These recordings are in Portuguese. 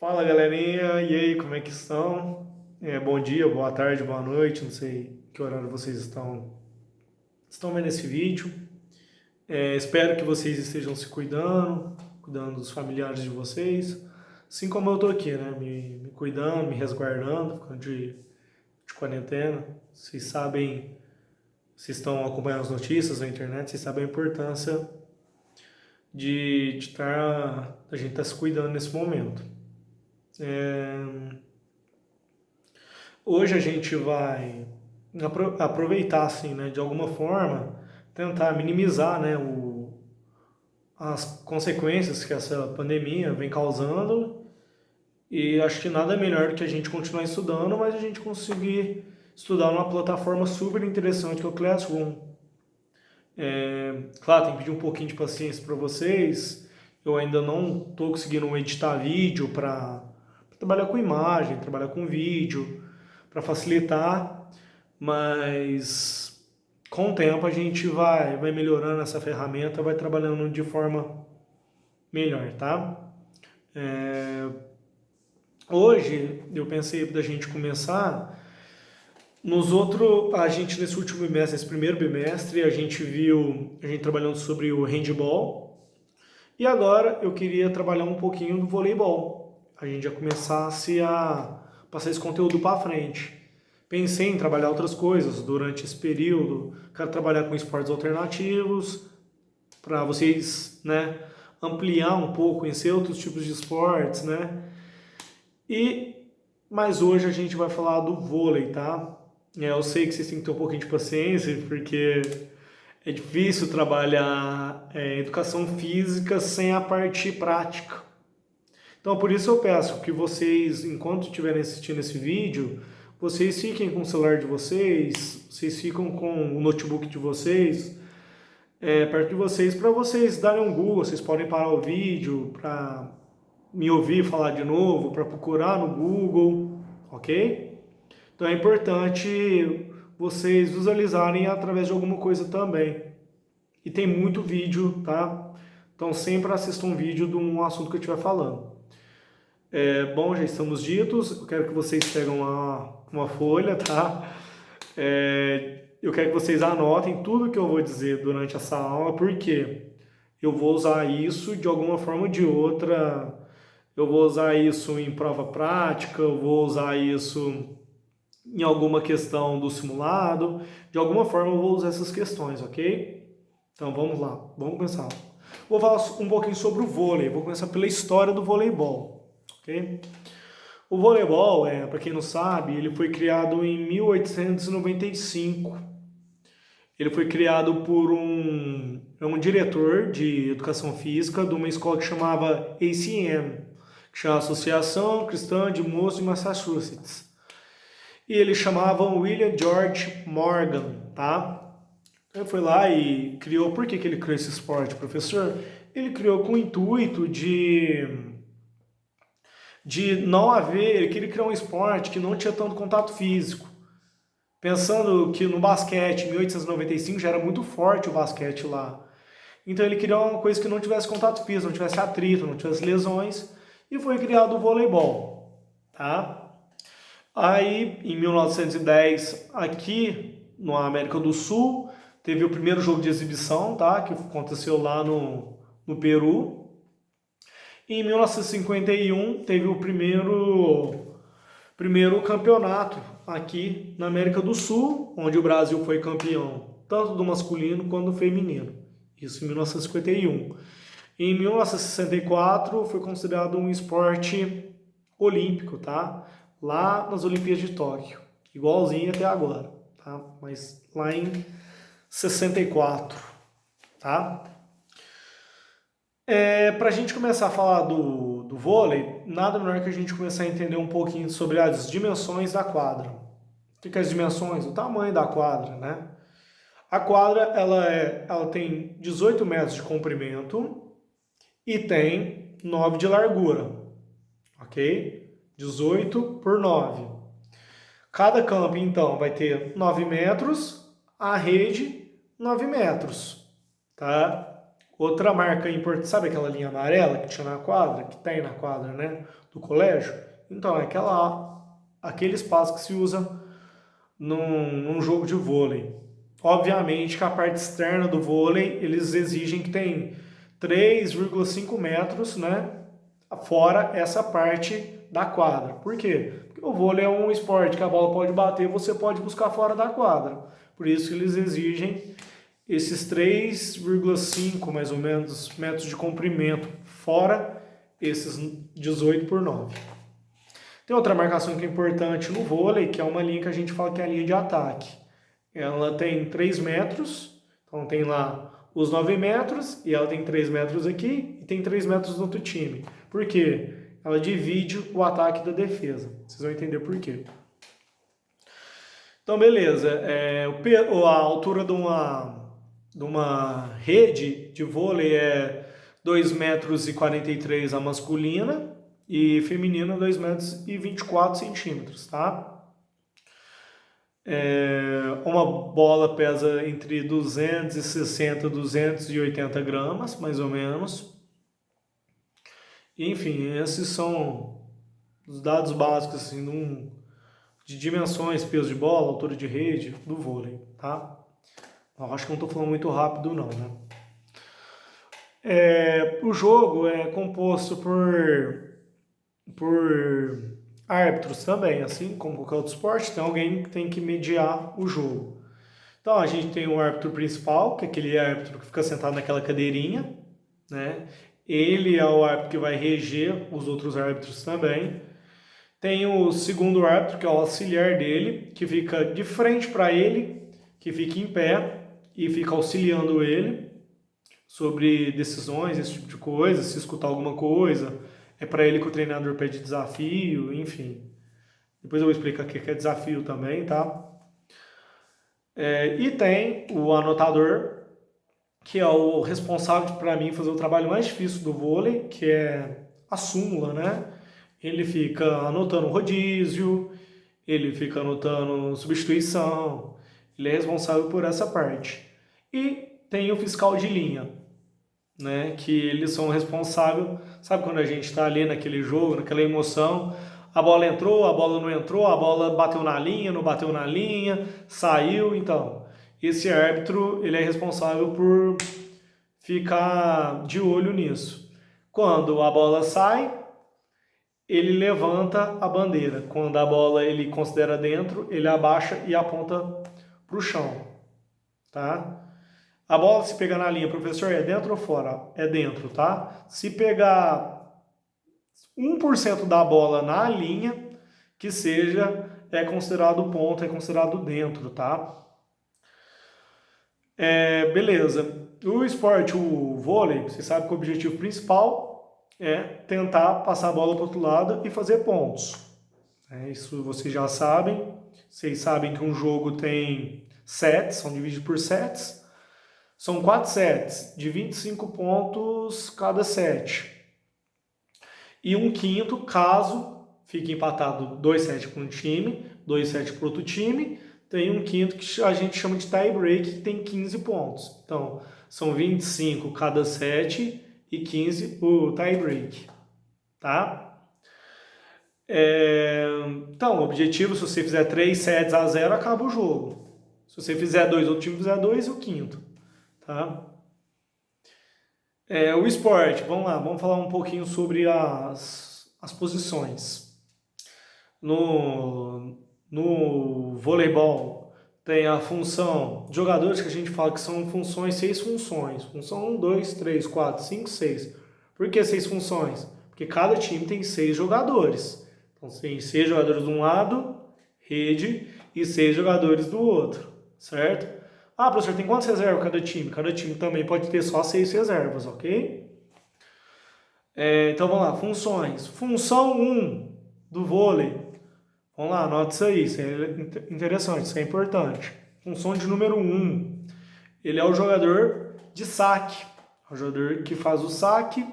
Fala galerinha, e aí, como é que estão? Bom dia, boa tarde, boa noite, não sei que horário vocês estão vendo esse vídeo. Espero que vocês estejam se cuidando dos familiares de vocês, assim como eu tô aqui, né? Me cuidando, me resguardando, ficando de quarentena. Vocês sabem, vocês estão acompanhando as notícias na internet, vocês sabem a importância a gente estar se cuidando nesse momento. Hoje a gente vai aproveitar, assim, né, de alguma forma, tentar minimizar, né, as consequências que essa pandemia vem causando. E acho que nada melhor do que a gente continuar estudando, mas a gente conseguir estudar numa plataforma super interessante que é o Classroom. Claro, tem que pedir um pouquinho de paciência para vocês. Eu ainda não estou conseguindo editar vídeo para trabalhar com imagem, trabalhar com vídeo, para facilitar, mas com o tempo a gente vai melhorando essa ferramenta, vai trabalhando de forma melhor, tá? É, Hoje eu pensei da gente começar a gente nesse último bimestre, esse primeiro bimestre, a gente trabalhando sobre o handball, e agora eu queria trabalhar um pouquinho do voleibol. A gente já começasse a passar esse conteúdo para frente. Pensei em trabalhar outras coisas durante esse período. Quero trabalhar com esportes alternativos para vocês, né, ampliar um pouco, conhecer outros tipos de esportes, né? Mas hoje a gente vai falar do vôlei, tá? Eu sei que vocês têm que ter um pouquinho de paciência, porque é difícil trabalhar educação física sem a parte prática. Então, por isso eu peço que vocês, enquanto estiverem assistindo esse vídeo, vocês fiquem com o celular de vocês, vocês ficam com o notebook de vocês, perto de vocês, para vocês darem um Google. Vocês podem parar o vídeo para me ouvir falar de novo, para procurar no Google, ok? Então é importante vocês visualizarem através de alguma coisa também. E tem muito vídeo, tá? Então sempre assista um vídeo de um assunto que eu estiver falando. Bom, já estamos ditos. Eu quero que vocês peguem uma folha, tá? Eu quero que vocês anotem tudo que eu vou dizer durante essa aula, porque eu vou usar isso de alguma forma ou de outra. Eu vou usar isso em prova prática, eu vou usar isso em alguma questão do simulado. De alguma forma eu vou usar essas questões, ok? Então vamos lá, vamos começar. Vou falar um pouquinho sobre o vôlei. Vou começar pela história do voleibol, ok? O voleibol, para quem não sabe, ele foi criado em 1895. Ele foi criado por um diretor de educação física de uma escola que chamava ACM, que chama Associação Cristã de Moços de Massachusetts. E eles chamavam William George Morgan, tá? Ele foi lá e criou. Por que ele criou esse esporte, professor? Ele criou com o intuito de não haver. Ele queria criar um esporte que não tinha tanto contato físico. Pensando que no basquete, em 1895, já era muito forte o basquete lá. Então ele queria uma coisa que não tivesse contato físico, não tivesse atrito, não tivesse lesões. E foi criado o voleibol, tá? Aí, em 1910, aqui na América do Sul, teve o primeiro jogo de exibição, tá? Que aconteceu lá no Peru. E em 1951, teve o primeiro campeonato aqui na América do Sul, onde o Brasil foi campeão, tanto do masculino quanto do feminino. Isso em 1951. Em 1964, foi considerado um esporte olímpico, tá? Lá nas Olimpíadas de Tóquio, igualzinho até agora, tá? Mas lá em 64, tá? Para a gente começar a falar do vôlei, nada melhor que a gente começar a entender um pouquinho sobre as dimensões da quadra. O que é as dimensões? O tamanho da quadra, né? A quadra, ela tem 18 metros de comprimento e tem 9 de largura, ok? 18 por 9. Cada campo, então, vai ter 9 metros, a rede 9 metros, tá? Outra marca importante, sabe aquela linha amarela que tinha na quadra, que tem na quadra, né, do colégio? Então, é aquele espaço que se usa num jogo de vôlei. Obviamente que a parte externa do vôlei, eles exigem que tem 3,5 metros, né, fora essa parte da quadra. Por quê? Porque o vôlei é um esporte que a bola pode bater, você pode buscar fora da quadra. Por isso que eles exigem esses 3,5 mais ou menos metros de comprimento, fora esses 18 por 9. Tem outra marcação que é importante no vôlei, que é uma linha que a gente fala que é a linha de ataque. Ela tem 3 metros, então tem lá os 9 metros, e ela tem 3 metros aqui, e tem 3 metros no outro time. Por quê? Ela divide o ataque da defesa. Vocês vão entender por quê. Então, beleza. A altura de uma rede de vôlei é 2,43 metros a masculina e feminina 2,24 metros, tá? Uma bola pesa entre 260 e 280 gramas, mais ou menos. E, enfim, esses são os dados básicos assim, de dimensões, peso de bola, altura de rede, do vôlei, tá? Eu acho que não estou falando muito rápido não, né? O jogo é composto por árbitros também, assim como qualquer outro esporte, tem alguém que tem que mediar o jogo. Então a gente tem o árbitro principal, que é aquele árbitro que fica sentado naquela cadeirinha, né? Ele é o árbitro que vai reger os outros árbitros também. Tem o segundo árbitro, que é o auxiliar dele, que fica de frente para ele, que fica em pé e fica auxiliando ele sobre decisões, esse tipo de coisa, se escutar alguma coisa. É para ele que o treinador pede desafio, enfim. Depois eu vou explicar o que é desafio também, tá? E tem o anotador, que é o responsável para mim fazer o trabalho mais difícil do vôlei, que é a súmula, né? Ele fica anotando rodízio, ele fica anotando substituição, ele é responsável por essa parte. E tem o fiscal de linha, né? Que eles são responsáveis, sabe quando a gente está ali naquele jogo, naquela emoção, a bola entrou, a bola não entrou, a bola bateu na linha, não bateu na linha, saiu, então. Esse árbitro, ele é responsável por ficar de olho nisso. Quando a bola sai, ele levanta a bandeira. Quando a bola ele considera dentro, ele abaixa e aponta para o chão, tá? A bola se pegar na linha, professor, é dentro ou fora? É dentro, tá? Se pegar 1% da bola na linha, que seja, é considerado ponto, é considerado dentro, tá? Beleza. O esporte, o vôlei, você sabe que o objetivo principal é tentar passar a bola para o outro lado e fazer pontos. Isso vocês já sabem. Vocês sabem que um jogo tem sets, são divididos por sets. São 4 sets de 25 pontos cada set. E um quinto, caso fique empatado 2 sets para um time, 2 sets para outro time, tem um quinto que a gente chama de tie break, que tem 15 pontos. Então, são 25 cada set e 15 o tie break, tá? Então, o objetivo, se você fizer 3 sets a 0, acaba o jogo. Se você fizer 2, outro time fizer 2, o quinto, tá? O esporte, vamos lá, vamos falar um pouquinho sobre as posições. No voleibol tem a função de jogadores, que a gente fala que são funções, 6 funções. Função 1, 2, 3, 4, 5, 6. Por que 6 funções? Porque cada time tem 6 jogadores. Então tem 6 jogadores de um lado, rede, e 6 jogadores do outro, certo? Ah, professor, tem quantas reservas cada time? Cada time também pode ter só 6 reservas, ok? Então vamos lá, funções. Função 1 do vôlei. Vamos lá, anota isso é interessante, isso é importante. Função de número 1. Ele é o jogador de saque. É o jogador que faz o saque.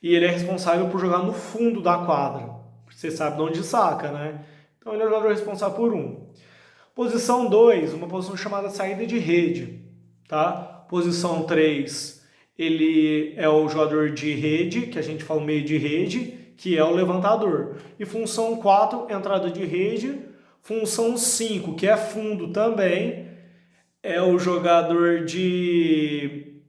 E ele é responsável por jogar no fundo da quadra. Você sabe de onde saca, né? Então ele é o jogador responsável por 1. Posição 2, uma posição chamada saída de rede, tá? Posição 3, ele é o jogador de rede, que a gente fala meio de rede, que é o levantador. E função 4, entrada de rede. Função 5, que é fundo também, é o jogador de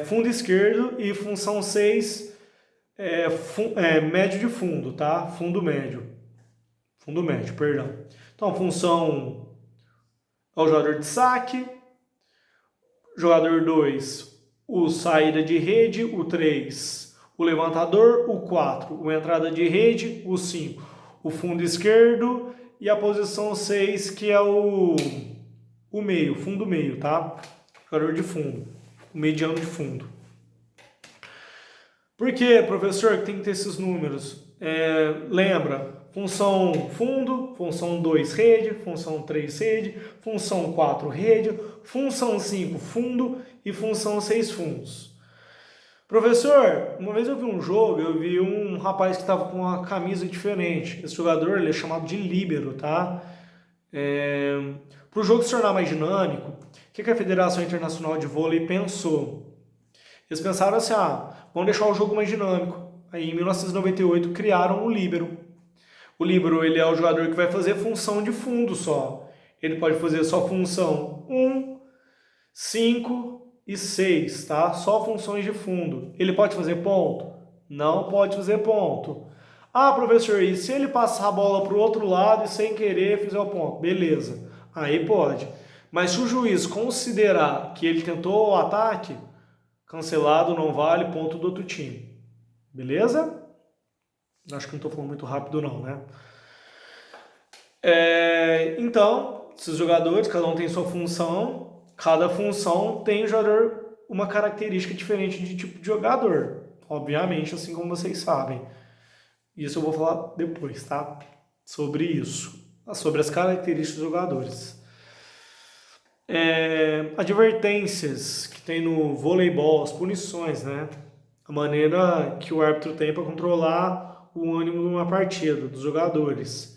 fundo esquerdo. E função 6, médio de fundo, tá? Fundo médio, perdão. Então, função é o jogador de saque. Jogador 2, o saída de rede. O 3, o levantador. O 4, o entrada de rede. O 5, o fundo esquerdo. E a posição 6, que é o meio, fundo meio, tá? Jogador de fundo, o mediano de fundo. Por que, professor, que tem que ter esses números? Lembra, função fundo, função 2 rede, função 3 rede, função 4 rede, função 5 fundo e função 6 fundos. Professor, uma vez eu vi um jogo, eu vi um rapaz que estava com uma camisa diferente. Esse jogador ele é chamado de líbero, tá? Para o jogo se tornar mais dinâmico, o que a Federação Internacional de Vôlei pensou? Eles pensaram assim, vamos deixar o jogo mais dinâmico. Aí em 1998 criaram o líbero. O líbero ele é o jogador que vai fazer função de fundo só. Ele pode fazer só função 1, 5 e 6, tá? Só funções de fundo. Ele pode fazer ponto? Não pode fazer ponto. Professor, e se ele passar a bola para o outro lado e sem querer fizer o ponto? Beleza, aí pode. Mas se o juiz considerar que ele tentou o ataque, cancelado, não vale, ponto do outro time. Beleza? Acho que não estou falando muito rápido não, né? Então, esses jogadores, cada um tem sua função. Cada função tem uma característica diferente de tipo de jogador. Obviamente, assim como vocês sabem. Isso eu vou falar depois, tá? Sobre isso. Sobre as características dos jogadores. Advertências que tem no voleibol, as punições, né? A maneira que o árbitro tem para controlar o ânimo de uma partida, dos jogadores.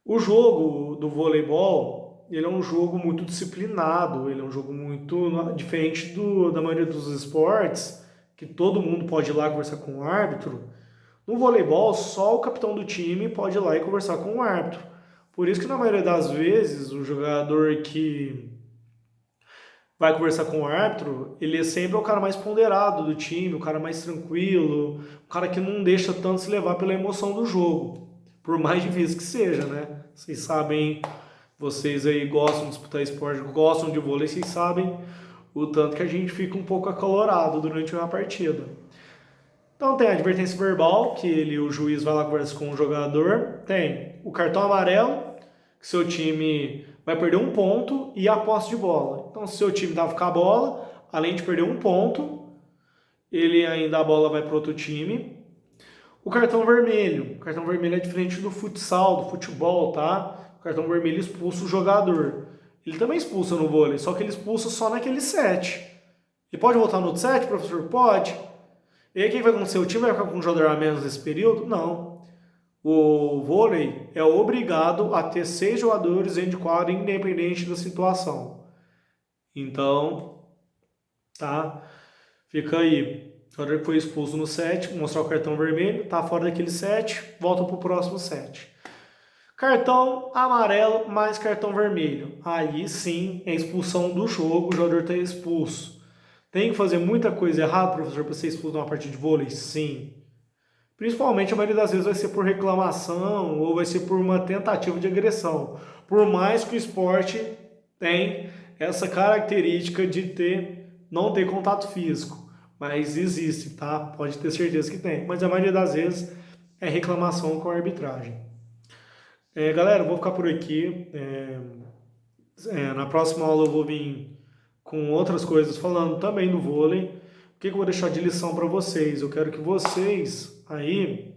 O jogo do voleibol, ele é um jogo muito disciplinado, ele é um jogo muito diferente da maioria dos esportes, que todo mundo pode ir lá conversar com o árbitro. No voleibol, só o capitão do time pode ir lá e conversar com o árbitro. Por isso que na maioria das vezes, o jogador que vai conversar com o árbitro, ele é sempre o cara mais ponderado do time, o cara mais tranquilo, o cara que não deixa tanto se levar pela emoção do jogo, por mais difícil que seja, né? Vocês sabem, vocês aí gostam de disputar esporte, gostam de vôlei, vocês sabem o tanto que a gente fica um pouco acalorado durante uma partida. Então tem a advertência verbal, que o juiz vai lá conversar com o jogador. Tem o cartão amarelo, que seu time vai perder um ponto, e a posse de bola. Então se seu time estava com a bola, além de perder um ponto, a bola vai para outro time. O cartão vermelho. O cartão vermelho é diferente do futsal, do futebol, tá? O cartão vermelho expulsa o jogador. Ele também expulsa no vôlei, só que ele expulsa só naquele set. Ele pode voltar no outro set, professor? Pode. E aí o que vai acontecer? O time vai ficar com um jogador a menos nesse período? Não. O vôlei é obrigado a ter 6 jogadores dentro de quadra, independente da situação. Então, tá? Fica aí. O jogador que foi expulso no set, mostrar o cartão vermelho, tá fora daquele set, volta pro próximo set. Cartão amarelo mais cartão vermelho. Aí sim é expulsão do jogo, o jogador está expulso. Tem que fazer muita coisa errada, professor, para ser expulso de uma partida de vôlei? Sim. Principalmente a maioria das vezes vai ser por reclamação ou vai ser por uma tentativa de agressão. Por mais que o esporte tem essa característica de não ter contato físico. Mas existe, tá? Pode ter certeza que tem. Mas a maioria das vezes é reclamação com a arbitragem. Galera, eu vou ficar por aqui. Na próxima aula eu vou vir com outras coisas falando também do vôlei. O que eu vou deixar de lição para vocês? Eu quero que vocês aí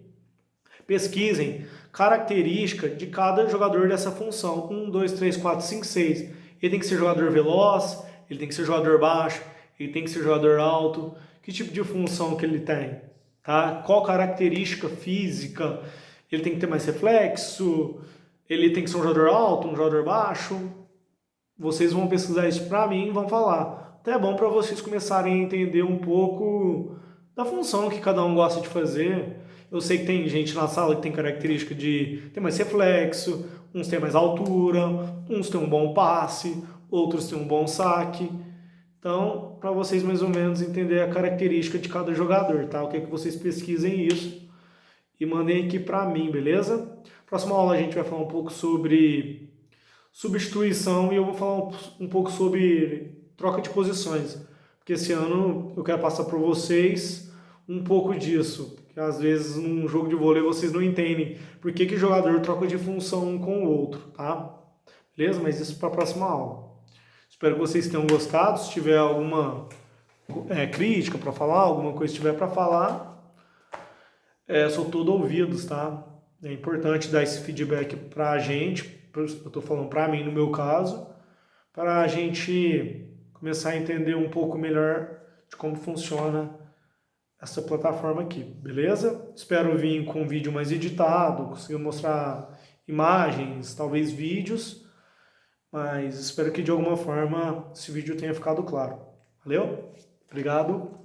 pesquisem característica de cada jogador dessa função. 1, 2, 3, 4, 5, 6. Ele tem que ser jogador veloz, ele tem que ser jogador baixo, ele tem que ser jogador alto. Que tipo de função que ele tem? Tá? Qual característica física? Ele tem que ter mais reflexo? Ele tem que ser um jogador alto, um jogador baixo? vocês vão pesquisar isso para mim e vão falar. Até é bom para vocês começarem a entender um pouco da função que cada um gosta de fazer. Eu sei que tem gente na sala que tem característica de ter mais reflexo, uns têm mais altura, uns têm um bom passe, outros têm um bom saque. Então, para vocês mais ou menos entender a característica de cada jogador, tá? Eu quero que vocês pesquisem isso e mandem aqui para mim, beleza? Próxima aula a gente vai falar um pouco sobre substituição e eu vou falar um pouco sobre troca de posições, porque esse ano eu quero passar para vocês um pouco disso, que às vezes num jogo de vôlei vocês não entendem por que que o jogador troca de função um com o outro, tá? Beleza? Mas isso para a próxima aula. Espero que vocês tenham gostado. Se tiver alguma crítica para falar, alguma coisa que tiver para falar, sou todo ouvidos, tá? É importante dar esse feedback para a gente, eu estou falando para mim no meu caso, para a gente começar a entender um pouco melhor de como funciona essa plataforma aqui, beleza? Espero vir com um vídeo mais editado, conseguir mostrar imagens, talvez vídeos, mas espero que de alguma forma esse vídeo tenha ficado claro. Valeu? Obrigado.